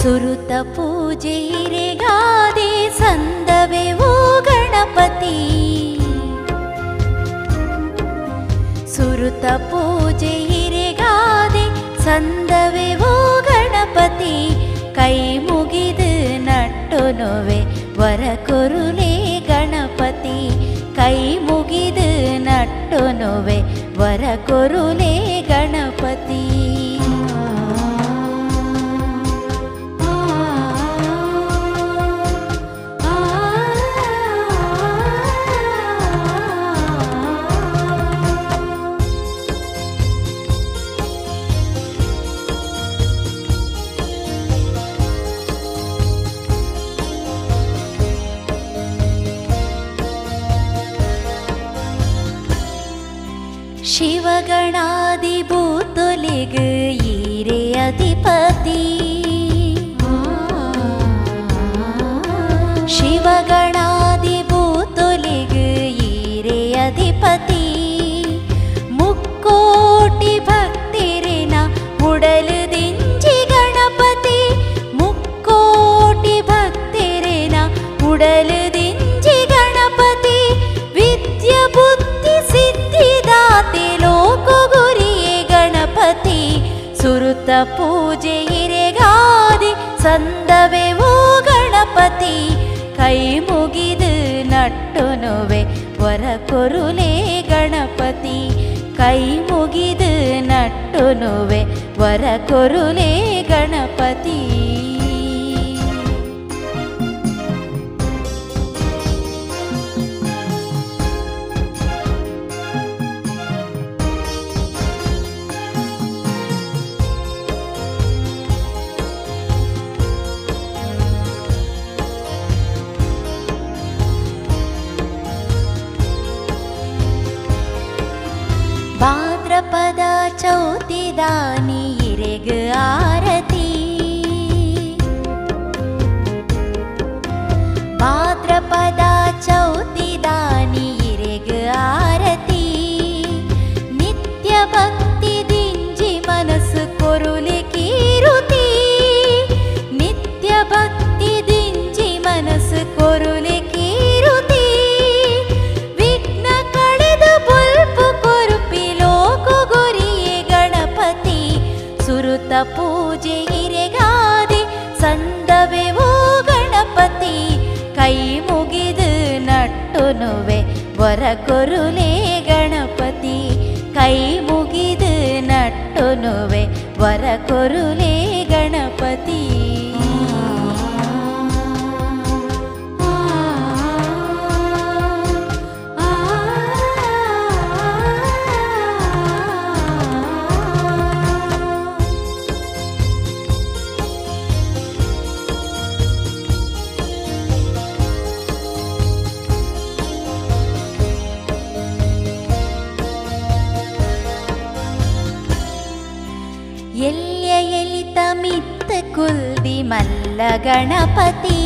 ಸುರುತ ಪೂಜೆ ಹಿರೆಗಾದೆ ಸಂದವೆ ಓ ಗಣಪತಿ. ಸುರುತ ಪೂಜೆ ಹಿರೆಗಾದೆ ಸಂದವೆ ಓ ಗಣಪತಿ. ಕೈ ಮುಗಿದು ನಟ್ಟೊನುವೆ ವರ ಕೊರುಲೆ ಗಣಪತಿ. ಕೈ ಮುಗಿದು ನಟ್ಟೊನುವೆ ವರ ಕೊರುಲೆ ಗಣಪತಿ. ಶಿವಗಣಾದಿ ಭೂತೊಲಿಗ ಈರೆ ಅಧಿಪತಿ. ಶಿವಗಣಾದಿ ಭೂತೊಲಿಗ ಈರೆ ಅಧಿಪತಿ. ಮುಕ್ಕೋಟಿ ಭಕ್ತಿರಿನ ಉಡಲು ದಿಂಜಿ ಗಣಪತಿ. ಮುಕ್ಕೋಟಿ ಭಕ್ತಿರಿನ ಉಡಲು ದಿಂಜಿ ಗಣಪತಿ. ವಿದ್ಯ ಬುದ್ಧಿ ಸಿದ್ಧಿದಾತೆ ಲೋಕ ಗುರಿಯೇ ಗಣಪತಿ. ಸುರುತ ಪೂಜೆ ಹಿರೆಗಾದಿ ಸಂದವೆ ಓ ಗಣಪತಿ. ಕೈ ಮುಗಿದು ನಟ್ಟೊನುವೆ ವರ ಕೊರುಲೆ ಗಣಪತಿ. ಕೈ ಮುಗಿದು ನಟ್ಟೊನುವೆ ವರ ಕೊರುಲೆ ಗಣಪತಿ. ಭಾದ್ರಪದ ಚೌತಿದಾನಿ ಇರೆಗ ಆರತಿ. ಭಾದ್ರಪದ ಚೌತಿದಾನಿ ಇರೆಗ ಆರತಿ. ನಿತ್ಯ ಭಕ್ತಿ ದಿಂಜಿ ಮನಸ್ಸು ಕೊರುಲೆ ಕೀರುತಿ. ನಿತ್ಯ ಭಕ್ತಿ ದಿಂಜಿ ಮನಸ್ಸು ಕೊರುಲೆ ಕೀರುತಿ. ವಿಘ್ನ ಕಳೆದು ಬುಲ್ಪು ಕೊರುಪಿ ಲೋಕ ಗುರಿಯೇ ಗಣಪತಿ. ಸುರುತ ಪೂಜೆ ಹಿರೆಗಾದೆ ಸಂದವೆ ಓ ಗಣಪತಿ. ಕೈ ಮುಗಿದು ನಟ್ಟೊನುವೆ ವರ ಕೊರುಲೆ ಗಣಪತಿ. ಕೈ ಮುಗಿದು ನಟ್ಟೊನುವೆ ವರ ಕೊರುಲೆ ಗಣಪತಿ. ಎಲ್ಯ ಎಲಿತ ಮಿತ್ತ ಕುಲ್ದಿ ಮಲ್ಲ ಗಣಪತಿ.